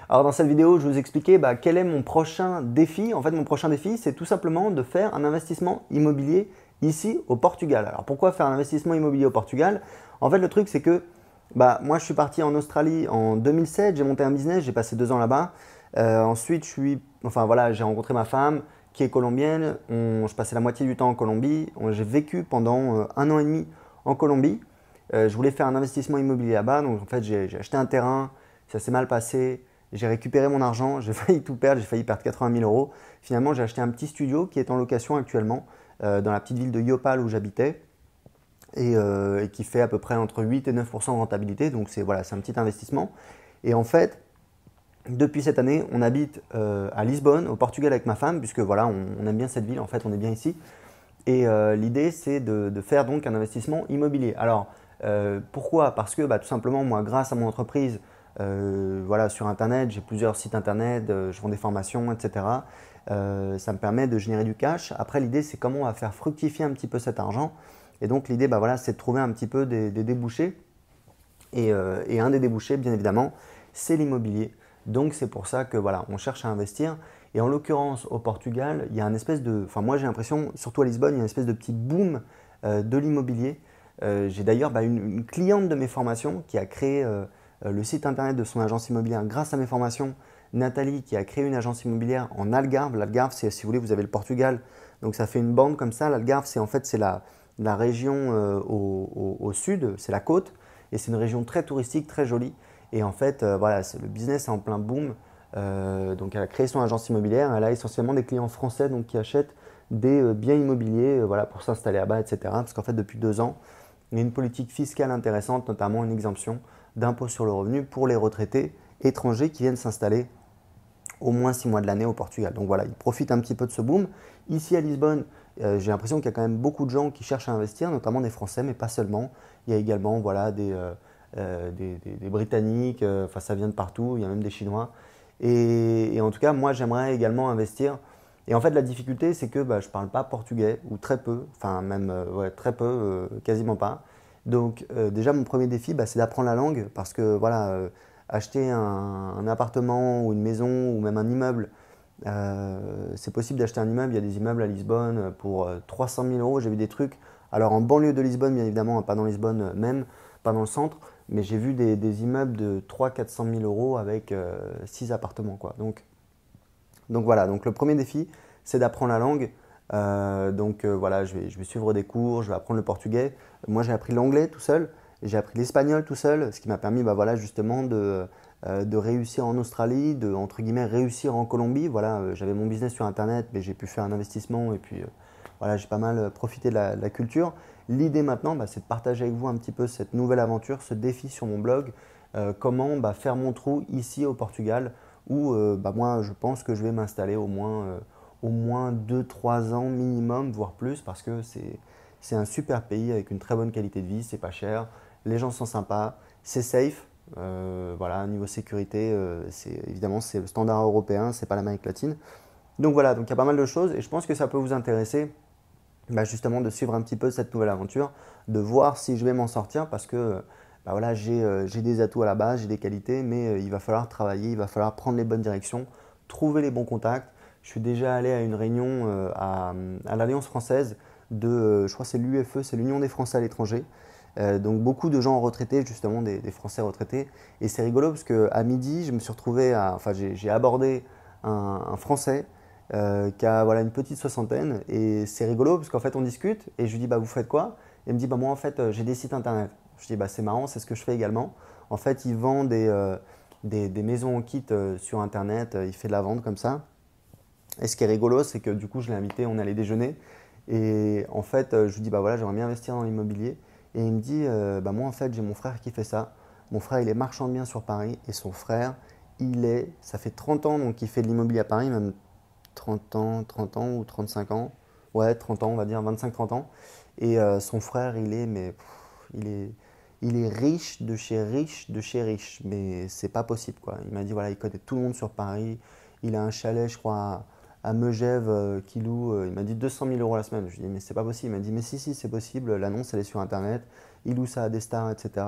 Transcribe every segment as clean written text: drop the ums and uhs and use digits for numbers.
Alors dans cette vidéo, je vais vous expliquer quel est mon prochain défi. En fait, mon prochain défi, c'est tout simplement de faire un investissement immobilier ici au Portugal. Alors pourquoi faire un investissement immobilier au Portugal? En fait, le truc, c'est que moi, je suis parti en Australie en 2007, j'ai monté un business, j'ai passé 2 ans là-bas. Ensuite, j'ai rencontré ma femme qui est colombienne. Je passais la moitié du temps en Colombie. J'ai vécu pendant 1 an et demi en Colombie. Je voulais faire un investissement immobilier là-bas, donc en fait, j'ai acheté un terrain, ça s'est mal passé. J'ai récupéré mon argent, j'ai failli tout perdre, j'ai failli perdre 80 000 euros. Finalement, j'ai acheté un petit studio qui est en location actuellement dans la petite ville de Yopal où j'habitais et qui fait à peu près entre 8 et 9% de rentabilité. Donc c'est un petit investissement. Et en fait, depuis cette année, on habite à Lisbonne, au Portugal avec ma femme, puisque on aime bien cette ville, en fait, on est bien ici. Et l'idée, c'est de faire donc un investissement immobilier. Alors, pourquoi? Parce que tout simplement, moi, grâce à mon entreprise, sur Internet, j'ai plusieurs sites Internet, je vends des formations, etc. Ça me permet de générer du cash. Après, l'idée, c'est comment on va faire fructifier un petit peu cet argent. Et donc, l'idée, c'est de trouver un petit peu des débouchés. Et un des débouchés, bien évidemment, c'est l'immobilier. Donc, c'est pour ça que on cherche à investir. Et en l'occurrence, au Portugal, il y a une espèce de. Enfin, moi, j'ai l'impression, surtout à Lisbonne, il y a une espèce de petit boom de l'immobilier. J'ai d'ailleurs une cliente de mes formations qui a créé le site internet de son agence immobilière grâce à mes formations. Nathalie, qui a créé une agence immobilière en Algarve. L'Algarve, c'est, si vous voulez, vous avez le Portugal. Donc, ça fait une bande comme ça. L'Algarve, c'est la région au sud, c'est la côte. Et c'est une région très touristique, très jolie. Et en fait, le business est en plein boom. Donc elle a créé son agence immobilière. Elle a essentiellement des clients français donc, qui achètent des biens immobiliers pour s'installer là-bas, etc. Parce qu'en fait, depuis 2 ans, il y a une politique fiscale intéressante, notamment une exemption d'impôt sur le revenu pour les retraités étrangers qui viennent s'installer au moins 6 mois de l'année au Portugal. Donc voilà, ils profitent un petit peu de ce boom. Ici à Lisbonne, j'ai l'impression qu'il y a quand même beaucoup de gens qui cherchent à investir, notamment des Français, mais pas seulement. Il y a également des Britanniques, ça vient de partout, il y a même des Chinois. Et en tout cas, moi j'aimerais également investir. Et en fait, la difficulté, c'est que je ne parle pas portugais, ou très peu, enfin même très peu, quasiment pas. Donc déjà, mon premier défi, c'est d'apprendre la langue, parce que acheter un appartement ou une maison ou même un immeuble, c'est possible d'acheter un immeuble. Il y a des immeubles à Lisbonne pour 300 000 euros. J'ai vu des trucs. Alors en banlieue de Lisbonne, bien évidemment, pas dans Lisbonne même, pas dans le centre, mais j'ai vu des immeubles de 300 000 à 400 000 euros avec 6 appartements, quoi. Donc voilà, donc le premier défi, c'est d'apprendre la langue. Je vais suivre des cours, je vais apprendre le portugais. Moi, j'ai appris l'anglais tout seul, j'ai appris l'espagnol tout seul, ce qui m'a permis justement de réussir en Australie, de entre guillemets réussir en Colombie. J'avais mon business sur Internet, mais j'ai pu faire un investissement et puis j'ai pas mal profité de la culture. L'idée maintenant, c'est de partager avec vous un petit peu cette nouvelle aventure, ce défi sur mon blog, comment faire mon trou ici au Portugal, où moi je pense que je vais m'installer au moins 2, 3 ans minimum, voire plus, parce que c'est un super pays avec une très bonne qualité de vie, c'est pas cher, les gens sont sympas, c'est safe. Niveau sécurité, évidemment c'est le standard européen, c'est pas l'Amérique latine. Donc voilà, donc il y a pas mal de choses et je pense que ça peut vous intéresser justement de suivre un petit peu cette nouvelle aventure, de voir si je vais m'en sortir parce que j'ai des atouts à la base, j'ai des qualités, mais il va falloir travailler, il va falloir prendre les bonnes directions, trouver les bons contacts. Je suis déjà allé à une réunion à l'Alliance française je crois que c'est l'UFE, c'est l'Union des Français à l'étranger. Donc beaucoup de gens retraités, justement des Français retraités. Et c'est rigolo parce qu'à midi, je me suis retrouvé j'ai abordé un Français qui a une petite soixantaine. Et c'est rigolo parce qu'en fait, on discute et je lui dis vous faites quoi? Et il me dit moi en fait, j'ai des sites internet. Je dis c'est marrant, c'est ce que je fais également. En fait, il vend des maisons en kit sur internet, il fait de la vente comme ça. Et ce qui est rigolo, c'est que du coup, je l'ai invité, on allait déjeuner. Et en fait, je lui dis j'aimerais bien investir dans l'immobilier. Et il me dit moi en fait, j'ai mon frère qui fait ça. Mon frère, il est marchand de biens sur Paris et son frère, ça fait 30 ans donc il fait de l'immobilier à Paris, même 30 ans ou 35 ans. Ouais, 30 ans, on va dire 25-30 ans. Et son frère, il est, il est riche de chez riche de chez riche. Mais c'est pas possible, quoi. Il m'a dit, il connaît tout le monde sur Paris. Il a un chalet, je crois, à Megève qu'il loue. Il m'a dit 200 000 euros la semaine. Je lui ai dit, mais c'est pas possible. Il m'a dit, mais si, c'est possible. L'annonce, elle est sur Internet. Il loue ça à des stars, etc.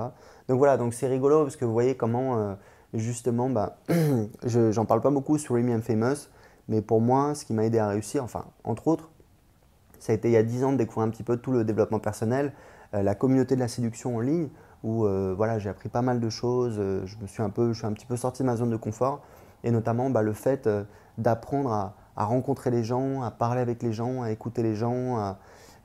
Donc voilà, donc c'est rigolo parce que vous voyez comment justement, j'en parle pas beaucoup sur Remy and Famous, mais pour moi, ce qui m'a aidé à réussir, enfin, entre autres, ça a été il y a 10 ans de découvrir un petit peu tout le développement personnel, la communauté de la séduction en ligne, où voilà, j'ai appris pas mal de choses, je suis un petit peu sorti de ma zone de confort, et notamment le fait d'apprendre à rencontrer les gens, à parler avec les gens, à écouter les gens.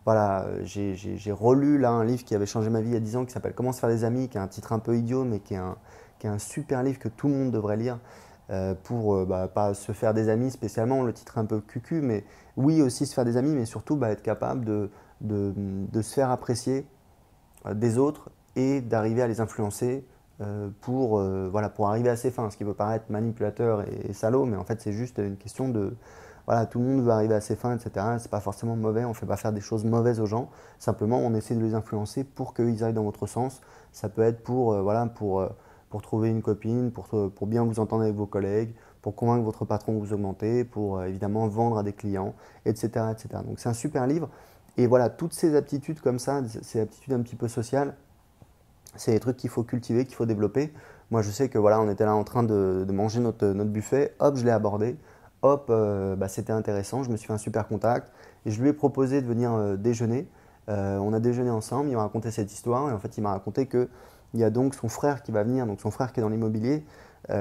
Voilà, j'ai relu là un livre qui avait changé ma vie il y a 10 ans qui s'appelle Comment se faire des amis, qui est un titre un peu idiot, mais qui est un super livre que tout le monde devrait lire pour pas se faire des amis spécialement, le titre est un peu cucu, mais oui aussi se faire des amis, mais surtout être capable de se faire apprécier des autres et d'arriver à les influencer voilà, pour arriver à ses fins. Ce qui peut paraître manipulateur et salaud, mais en fait c'est juste une question de… Voilà, tout le monde veut arriver à ses fins, etc. C'est pas forcément mauvais, on ne fait pas faire des choses mauvaises aux gens. Simplement, on essaie de les influencer pour qu'ils aillent dans votre sens. Ça peut être voilà, pour trouver une copine, pour bien vous entendre avec vos collègues, pour convaincre votre patron de vous augmenter, pour évidemment vendre à des clients, etc., etc. Donc c'est un super livre. Et voilà, toutes ces aptitudes comme ça, ces aptitudes un petit peu sociales, c'est des trucs qu'il faut cultiver, qu'il faut développer. Moi, je sais que voilà, on était là en train de manger notre buffet, hop, je l'ai abordé, hop, c'était intéressant, je me suis fait un super contact et je lui ai proposé de venir déjeuner. On a déjeuné ensemble, il m'a raconté cette histoire et en fait, il m'a raconté qu'il y a donc son frère qui va venir, donc son frère qui est dans l'immobilier. Et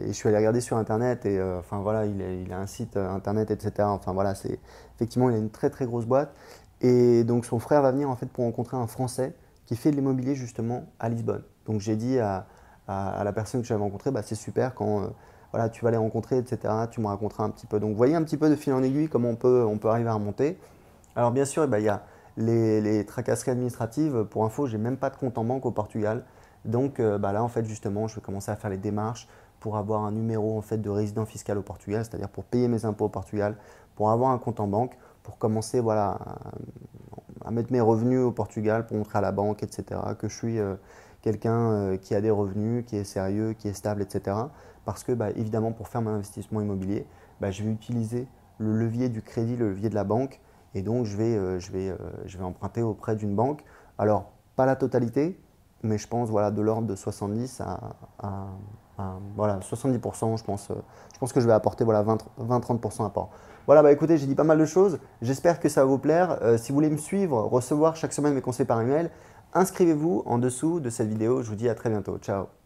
je suis allé regarder sur internet et enfin voilà, il a un site internet, etc. Enfin voilà, effectivement, il a une très très grosse boîte. Et donc son frère va venir en fait pour rencontrer un Français qui fait de l'immobilier justement à Lisbonne. Donc j'ai dit à la personne que j'avais rencontrée, c'est super quand voilà, tu vas les rencontrer, etc. Tu me raconteras un petit peu. Donc vous voyez un petit peu de fil en aiguille comment on peut arriver à remonter. Alors bien sûr, il y a les tracasseries administratives. Pour info, j'ai même pas de compte en banque au Portugal. Donc là, en fait, justement, je vais commencer à faire les démarches pour avoir un numéro en fait, de résident fiscal au Portugal, c'est-à-dire pour payer mes impôts au Portugal, pour avoir un compte en banque, pour commencer voilà, à mettre mes revenus au Portugal, pour montrer à la banque, etc., que je suis quelqu'un qui a des revenus, qui est sérieux, qui est stable, etc. Parce que, évidemment, pour faire mon investissement immobilier, je vais utiliser le levier du crédit, le levier de la banque, et donc je vais emprunter auprès d'une banque. Alors, pas la totalité, mais je pense voilà, de l'ordre de 70 voilà, 70%, je pense que je vais apporter voilà, 20-30% apport. Voilà, écoutez, j'ai dit pas mal de choses, j'espère que ça va vous plaire. Si vous voulez me suivre, recevoir chaque semaine mes conseils par email, inscrivez-vous en dessous de cette vidéo. Je vous dis à très bientôt. Ciao.